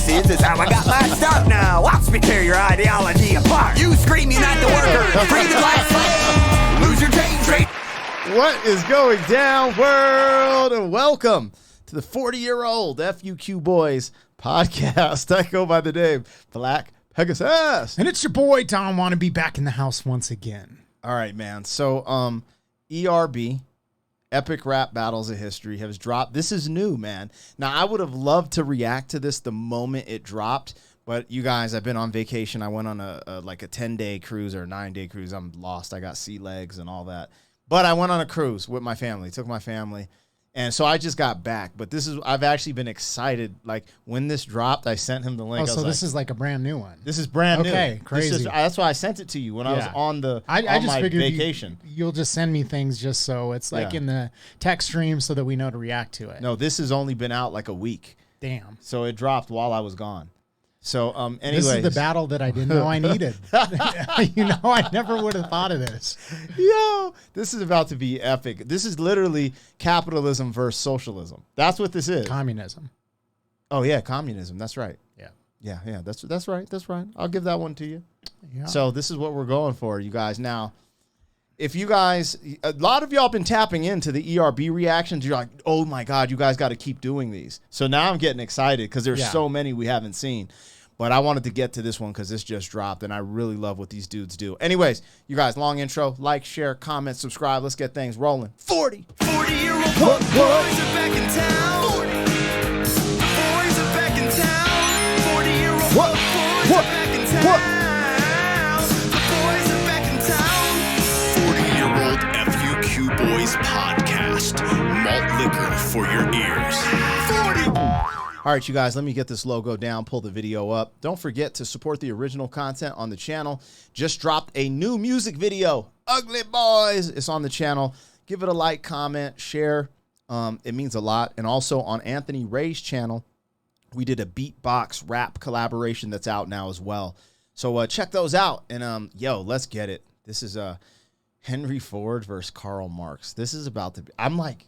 pieces is how I got my start now. Watch me tear your ideology apart. You scream, unite the workers, free the glass slave, lose your change rate. What is going down, world? And welcome to the 40-year-old FUQ Boys podcast. I go by the name Black Pegasus. And it's your boy, Tom Wannabe, back in the house once again. All right, man. So, ERB, Epic Rap Battles of History, has dropped. This is new, man. Now, I would have loved to react to this the moment it dropped, but you guys, I've been on vacation. I went on a 10-day cruise or a 9-day cruise. I'm lost. I got sea legs and all that. But I went on a cruise with my family, took my family. And so I just got back. But I've actually been excited. Like, when this dropped, I sent him the link. Oh, so this is like a brand new one. This is brand new. Okay, crazy. That's why I sent it to you when I was on my vacation. You'll just send me things just so it's like in the text stream so that we know to react to it. No, this has only been out like a week. Damn. So it dropped while I was gone. So, anyways. This is the battle that I didn't know I needed. I never would have thought of this. Yo, this is about to be epic. This is literally capitalism versus socialism. That's what this is. Communism. Oh, yeah, communism. That's right. Yeah. Yeah, that's right. That's right. I'll give that one to you. Yeah. So this is what we're going for, you guys. Now, if you guys, a lot of y'all been tapping into the ERB reactions. You're like, oh, my God, you guys got to keep doing these. So now I'm getting excited because there's so many we haven't seen. But I wanted to get to this one because this just dropped, and I really love what these dudes do. Anyways, you guys, long intro. Like, share, comment, subscribe. Let's get things rolling. 40-year-old boys are back in town. 40. Boys are back in town. 40-year-old boys are back in town. The boys are back in town. 40-year-old FUQ Boys podcast. Malt liquor for your ears. 40. All right, you guys, let me get this logo down, pull the video up. Don't forget to support the original content on the channel. Just dropped a new music video, Ugly Boys. It's on the channel. Give it a like, comment, share. It means a lot. And also on Anthony Ray's channel, we did a beatbox rap collaboration that's out now as well. So check those out. And let's get it. This is Henry Ford versus Karl Marx. This is about to be, I'm like,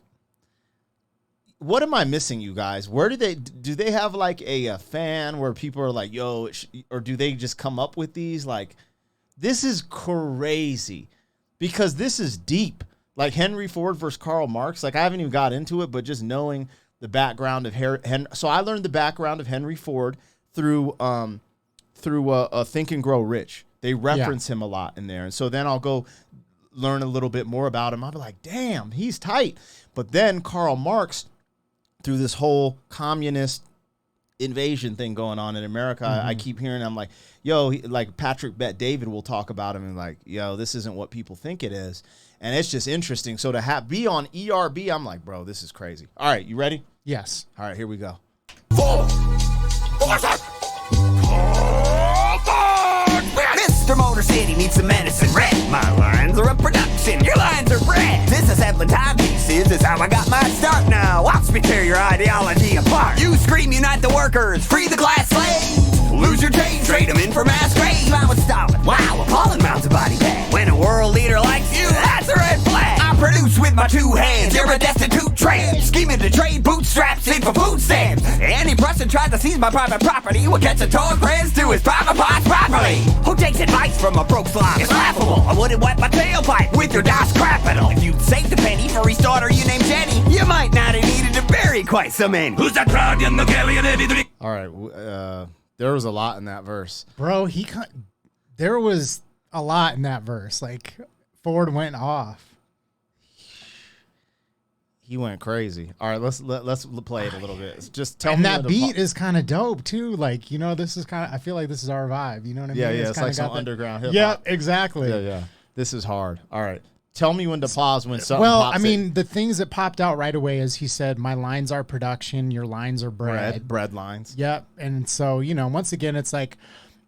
what am I missing, you guys? Where do they have like a fan where people are like, yo, or do they just come up with these? Like, this is crazy because this is deep. Like Henry Ford versus Karl Marx. Like, I haven't even got into it, but just knowing the background of so I learned the background of Henry Ford through Think and Grow Rich. They reference him a lot in there. And so then I'll go learn a little bit more about him. I'll be like, damn, he's tight. But then Karl Marx, through this whole communist invasion thing going on in America, I keep hearing, I'm like, yo, like Patrick Bet David will talk about him and like, yo, this isn't what people think it is. And it's just interesting. So to be on ERB, I'm like, bro, this is crazy. All right, you ready? Yes. All right, here we go. Mr. Motor City needs some medicine red. My lines are a production, your lines are bread. Disassembling timepieces is how I got my start now. Watch me tear your ideology apart. You scream, unite the workers, free the glass slave, lose your change, trade them in for mass grave. I was Stalin, wow, appalling amounts of body bag. When a world leader likes you, that's a red flag. I produce with my two hands, you're a destitute tramp. Scheming to trade bootstraps in for food stamps. Any person tries to seize my private property will catch a toll grants to his private parts properly. Who takes advice from a broke slob? It's laughable. I wouldn't wipe my tailpipe with your DOS capital. If you'd saved a penny for his daughter you named Jenny, you might not have needed to bury quite so many. Who's that proud young Nogalian? All right, there was a lot in that verse. Bro, there was a lot in that verse. Like, Ford went off. He went crazy. All right, let's play it a little bit. Just tell me. And that beat is kind of dope too. Like, this is kind of, I feel like this is our vibe. You know what I mean? Yeah, it's like some underground hip hop. Yeah, exactly. Yeah. This is hard. All right. Tell me when to pause when something pops in. The things that popped out right away is he said, my lines are production, your lines are bread. Bread lines. Yep. And so, once again, it's like,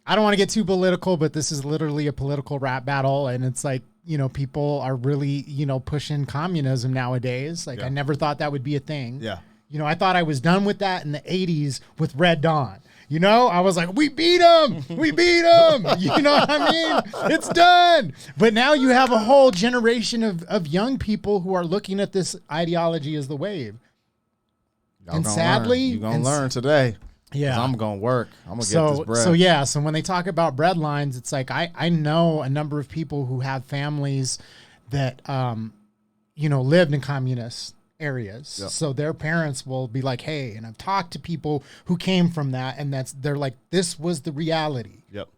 I don't want to get too political, but this is literally a political rap battle. And it's like, people are really, pushing communism nowadays. Like, I never thought that would be a thing. Yeah. I thought I was done with that in the 80s with Red Dawn. I was like, we beat him. We beat him. You know what I mean? It's done. But now you have a whole generation of young people who are looking at this ideology as the wave. And sadly, you're going to learn today. Yeah. I'm going to work. I'm going to get this bread. So when they talk about bread lines, it's like I know a number of people who have families that, lived in communist areas. Yep. So their parents will be like, hey, and I've talked to people who came from that, and they're like, this was the reality. Yep.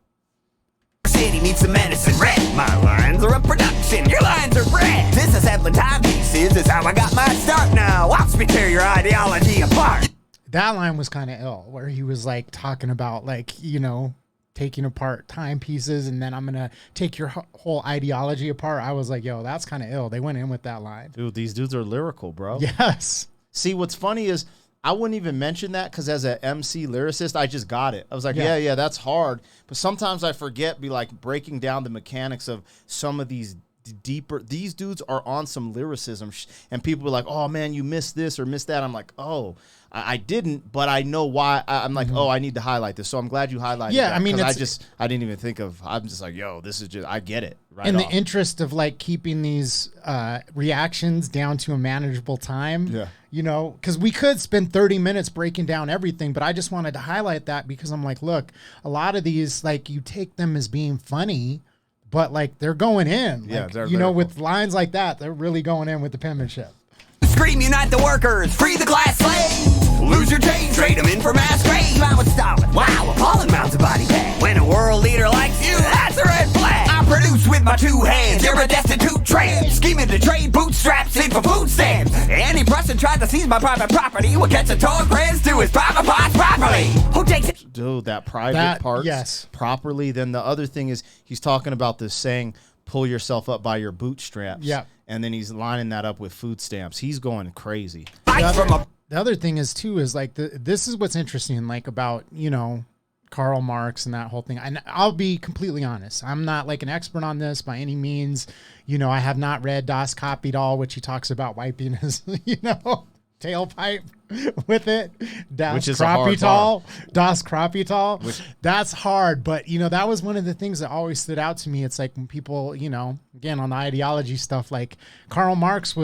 City needs some medicine red. My lines are a production, your lines are bread. Disassembling timepieces is how I got my start now. Watch me tear your ideology apart. That line was kind of ill, where he was like talking about taking apart timepieces, and then I'm going to take your whole ideology apart. I was like, yo, that's kind of ill. They went in with that line. Dude, these dudes are lyrical, bro. Yes. See, what's funny is I wouldn't even mention that because as an MC lyricist, I just got it. I was like, yeah, that's hard. But sometimes I forget, breaking down the mechanics of some of these deeper. These dudes are on some lyricism, and people are like, oh, man, you missed this or missed that. I'm like, oh, I didn't, but I know why. I'm like, oh, I need to highlight this. So I'm glad you highlighted that. I mean, I didn't even think of, I'm just like, yo, this is just, I get it. Right in off. The interest of keeping these reactions down to a manageable time. Yeah. Because we could spend 30 minutes breaking down everything, but I just wanted to highlight that because I'm like, look, a lot of these, you take them as being funny, but they're going in. With lines like that, they're really going in with the penmanship. Scream, unite the workers, free the class slaves. Lose your chain, trade them in for mass grave. I would stop it. Wow, appalling amounts of body bag. When a world leader likes you, that's a red flag. I produce with my two hands, you're a destitute tramp. Scheming to trade bootstraps in for food stamps. Any person tried to seize my private property will catch a torn prince to his private parts properly. Who takes it? Dude, that private parts properly. Then the other thing is he's talking about this saying, pull yourself up by your bootstraps. Yeah. And then he's lining that up with food stamps. He's going crazy. The other thing is this is what's interesting, about, Karl Marx and that whole thing. And I'll be completely honest. I'm not an expert on this by any means. I have not read Das Kapital, which he talks about wiping his, tailpipe with it. Das Kapital. That's hard. But, that was one of the things that always stood out to me. It's when people, again, on the ideology stuff, Karl Marx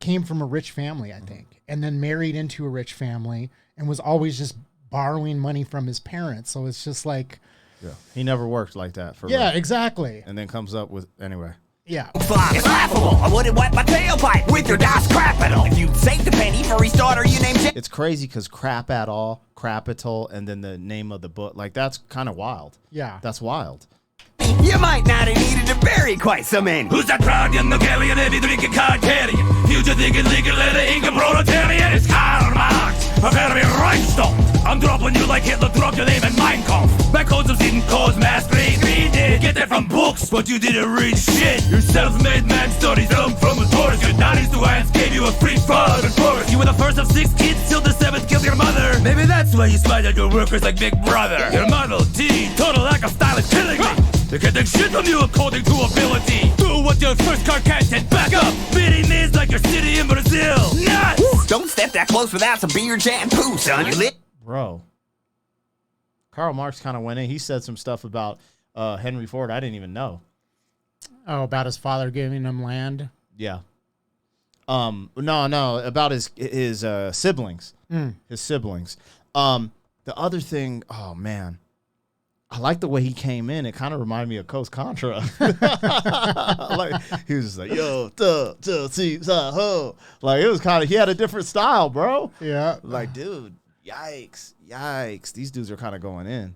came from a rich family, I think, and then married into a rich family and was always just borrowing money from his parents. So it's just he never worked like that for real. Exactly. And then comes up with anyway. Yeah. It's laughable. I wouldn't wipe my tailpipe with your Das Kapital. If you'd saved a penny for his daughter, you named it. It's crazy because Crapital, and then the name of the book. That's kind of wild. Yeah. That's wild. You might not have needed to bury quite so many. Who's that proud young Nogalian, heavy drinking card carrying, future thinking legal letter, Inca proletarian? It's Karl Marx, prepare to be rhinestone. I'm dropping you like Hitler dropped your name in Mein Kampf. My codes of didn't cause mass grave. We did get that from books, but you didn't read shit. Your self-made man studies from a tourist. Your nanny's two hands gave you a free fun and forest. You were the first of 6 kids till the 7th killed your mother. Maybe that's why you spied at your workers like Big Brother. Your Model T, total lack of style is killing me. They can take shit from you according to ability. Do what your first car can't and back up. Beating is like your city in Brazil. Nuts! Don't step that close without some beer shampoo, son. You lit? Bro. Karl Marx kind of went in. He said some stuff about Henry Ford I didn't even know. Oh, about his father giving him land? Yeah. No, about his siblings. His siblings. The other thing, oh, man. I like the way he came in. It kind of reminded me of Coast Contra. He was just like, yo, ho. It was kind of, he had a different style, bro. Yeah. Dude, yikes. These dudes are kind of going in.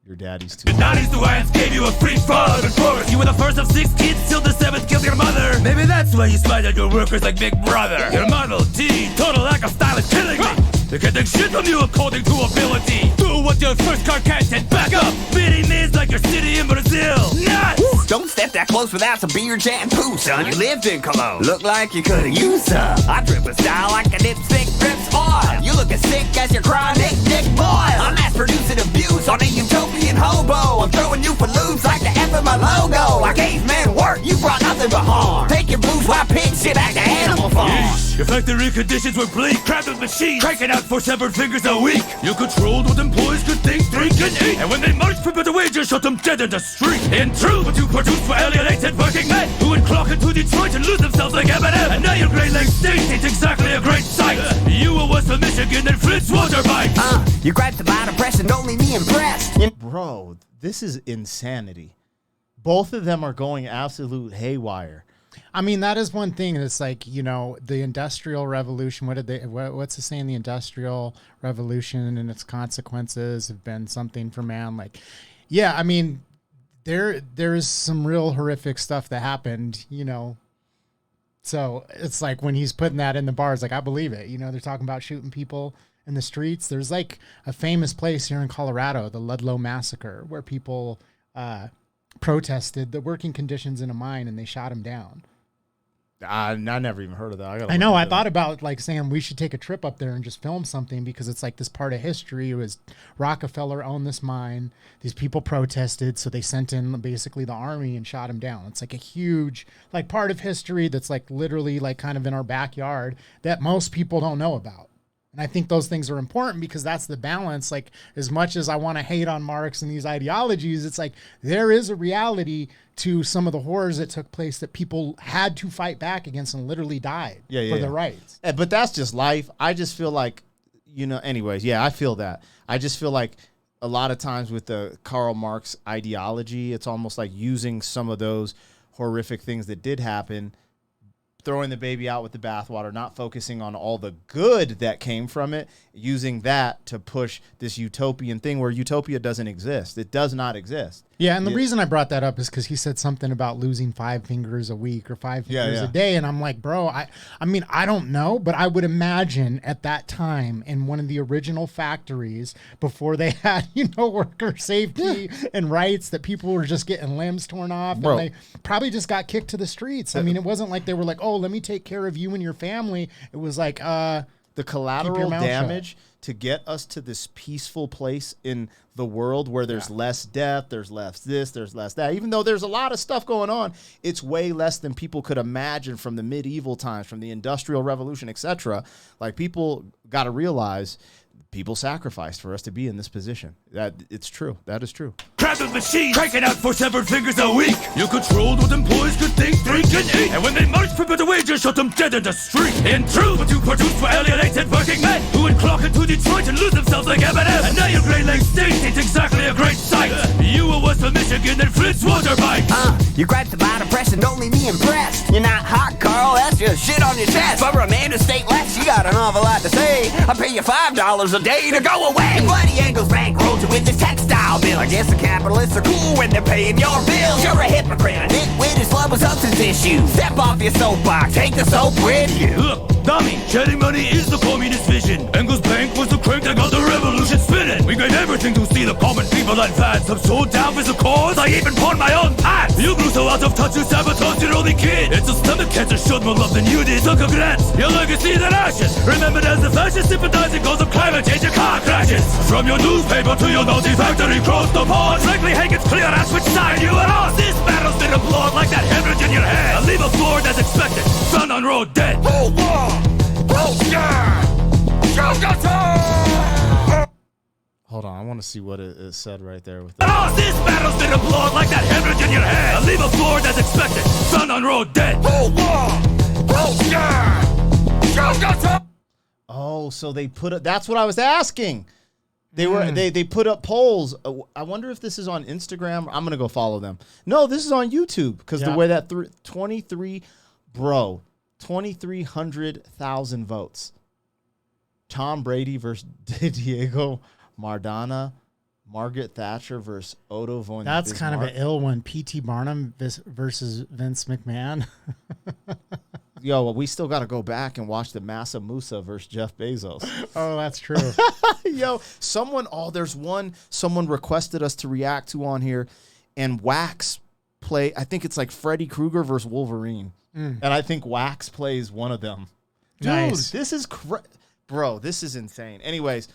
Your daddy's too. Your daddy's two hands gave you a free fun and forest. You were the first of 6 kids till the 7th killed your mother. Maybe that's why you spied at your workers like Big Brother. Your Model T, total lack of style is killing me. They can take shit from you according to ability. Do what your first car can't and back up. Beating is like your city in Brazil. Nuts! Don't step that close without some beer shampoo, son. You lived in Cologne. Look like you could've used some. I drip a style like a dipstick drips oil. You look as sick as your chronic dick boil. I'm mass producing abuse on a utopian hobo. I'm throwing you for loops like the F of my logo. I caveman work, you brought nothing but harm. Take your booze while pigs sit back to Animal Farm. Your Factory conditions were bleak. Crowded with machines, cranking out 4 severed fingers a week. You controlled what employees could think, drink, and eat. And when they marched for better wages, shot them dead in the street. In truth, what you produced were alienated working men who would clock into Detroit and lose themselves like Eminem. And now your Great Lakes state ain't exactly a great sight. You were West of Michigan and Flint's water bike. You griped about oppression, don't leave me impressed. Bro, this is insanity. Both of them are going absolute haywire. I mean, that is one thing. It's like, you know, the Industrial Revolution. What's the saying? The Industrial Revolution and its consequences have been something for man. Like, yeah, I mean, there's some real horrific stuff that happened, you know. So it's like when he's putting that in the bars, like, I believe it. You know, they're talking about shooting people in the streets. There's like a famous place here in Colorado, the Ludlow Massacre, where people protested the working conditions in a mine and they shot him down. I never even heard of that. I know. I thought about like saying we should take a trip up there and just film something, because it's like this part of history. It was Rockefeller owned this mine. These people protested, so they sent in basically the army and shot him down. It's like a huge like part of history that's like literally like kind of in our backyard that most people don't know about. And I think those things are important because that's the balance. Like, as much as I want to hate on Marx and these ideologies, it's like there is a reality to some of the horrors that took place that people had to fight back against and literally died for their rights. But that's just life. I just feel like, you know, anyways, yeah, I feel that. I just feel like a lot of times with the Karl Marx ideology, it's almost like using some of those horrific things that did happen, throwing the baby out with the bathwater, not focusing on all the good that came from it, using that to push this utopian thing where utopia doesn't exist. It does not exist. Yeah, and the reason I brought that up is because he said something about losing 5 fingers a week or 5 fingers a day, and I'm like, bro, I mean, I don't know, but I would imagine at that time in one of the original factories before they had, you know, worker safety and rights, that people were just getting limbs torn off, and they probably just got kicked to the streets. I mean, it wasn't like they were like, oh, let me take care of you and your family. It was like, the collateral damage to get us to this peaceful place in the world where there's less death, there's less this, there's less that. Even though there's a lot of stuff going on, it's way less than people could imagine from the medieval times, from the Industrial Revolution, etc. Like, people got to realize people sacrificed for us to be in this position. That it's true. That is true. Crowded machines, cranking out 4 severed fingers a week. You controlled what employees could think, drink, and eat. And when they marched for better wages, shot them dead in the street. In truth, what you produced were alienated working men who would clock into Detroit and lose themselves like Eminem. And now your Great Lakes state ain't exactly a great sight. You were West of Michigan and Flint's water bike. You griped about oppression, don't leave me impressed. You're not hot, Carl, that's just shit on your chest. For a man who state less, you got an awful lot to say. I'll pay you $5 a day to go away. Your buddy Angles bankrolled you with this textile bill. I guess the capitalists are cool when they're paying your bills. You're a hypocrite, a nitwit who's love with substance issues. Step off your soapbox, take the soap with you. Look, dummy, shedding money is the communist vision. Engels' bank was the crank that got the revolution spinning. We gave everything to see the common people advance. I'm so down for the cause, I even pawned my own pants. You grew so out of touch, you sabotaged your only kid. It's a stomach cancer, showed more love than you did. Suck a glance, your legacy is in ashes. Remembered as the fascist sympathizing cause of climate change and car crashes. From your newspaper to your Nazi factory, cross the pond. Frankly, Hank, it's clear that's which side you are on. This battle's been applauded like that hemorrhage in your head. I leave a floor as expected, son on road dead. Hold on! Hold on, I want to see what it said right there. With oh, this battle's been applauded like that hemorrhage in your head. I leave a floor as expected, son on road dead. Hold on! Oh, so they put up. That's what I was asking. They were they put up polls. I wonder if this is on Instagram. I'm gonna go follow them. No, this is on YouTube because the way that 2,300,000 votes. Tom Brady versus Diego Maradona. Margaret Thatcher versus Otto von That's Bismarck. kind of an ill one. P.T. Barnum versus Vince McMahon. Yo, well, we still got to go back and watch the Massa Musa versus Jeff Bezos. Oh, that's true. Yo, someone requested us to react to on here, and Wax play. I think it's like Freddy Krueger versus Wolverine, and I think Wax plays one of them. Dude, nice. This is bro. This is insane. Anyways,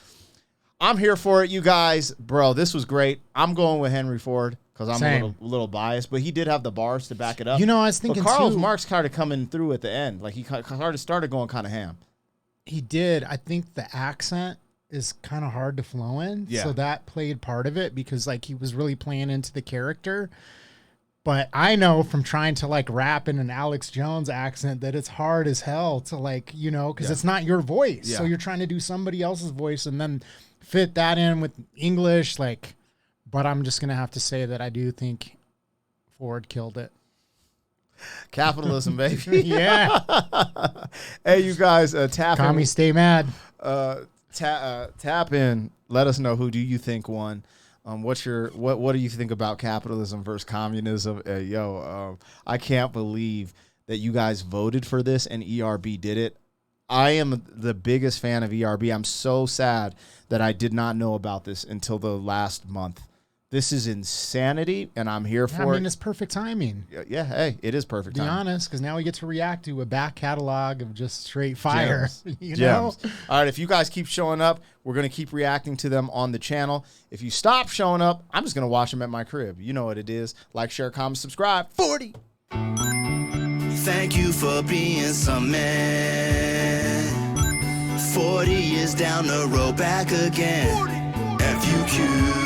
I'm here for it, you guys. Bro, this was great. I'm going with Henry Ford. because I'm Same. a little biased, but he did have the bars to back it up. You know, I was thinking but Karl too, Marx kind of coming through at the end. Like he started going kind of ham. he did. I think the accent is kind of hard to flow in. Yeah. So that played part of it because like he was really playing into the character. But I know from trying to like rap in an Alex Jones accent that it's hard as hell to like, you know, because it's not your voice. Yeah. So you're trying to do somebody else's voice and then fit that in with English. Like, but I'm just going to have to say that I do think Ford killed it. Capitalism, baby. Yeah. Hey, you guys, tap Commie, in. stay mad. Tap in. Let us know who do you think won. What do you think about capitalism versus communism? I can't believe that you guys voted for this and ERB did it. I am the biggest fan of ERB. I'm so sad that I did not know about this until the last month. This is insanity, and I'm here for it. I mean, it's perfect timing. Yeah, hey, it is perfect Be timing. honest, because now we get to react to a back catalog of just straight fire. Gems. You know? Gems. All right, if you guys keep showing up, we're going to keep reacting to them on the channel. If you stop showing up, I'm just going to watch them at my crib. You know what it is. Like, share, comment, subscribe. 40. Thank you for being some man. 40 is down the road back again. FUQ.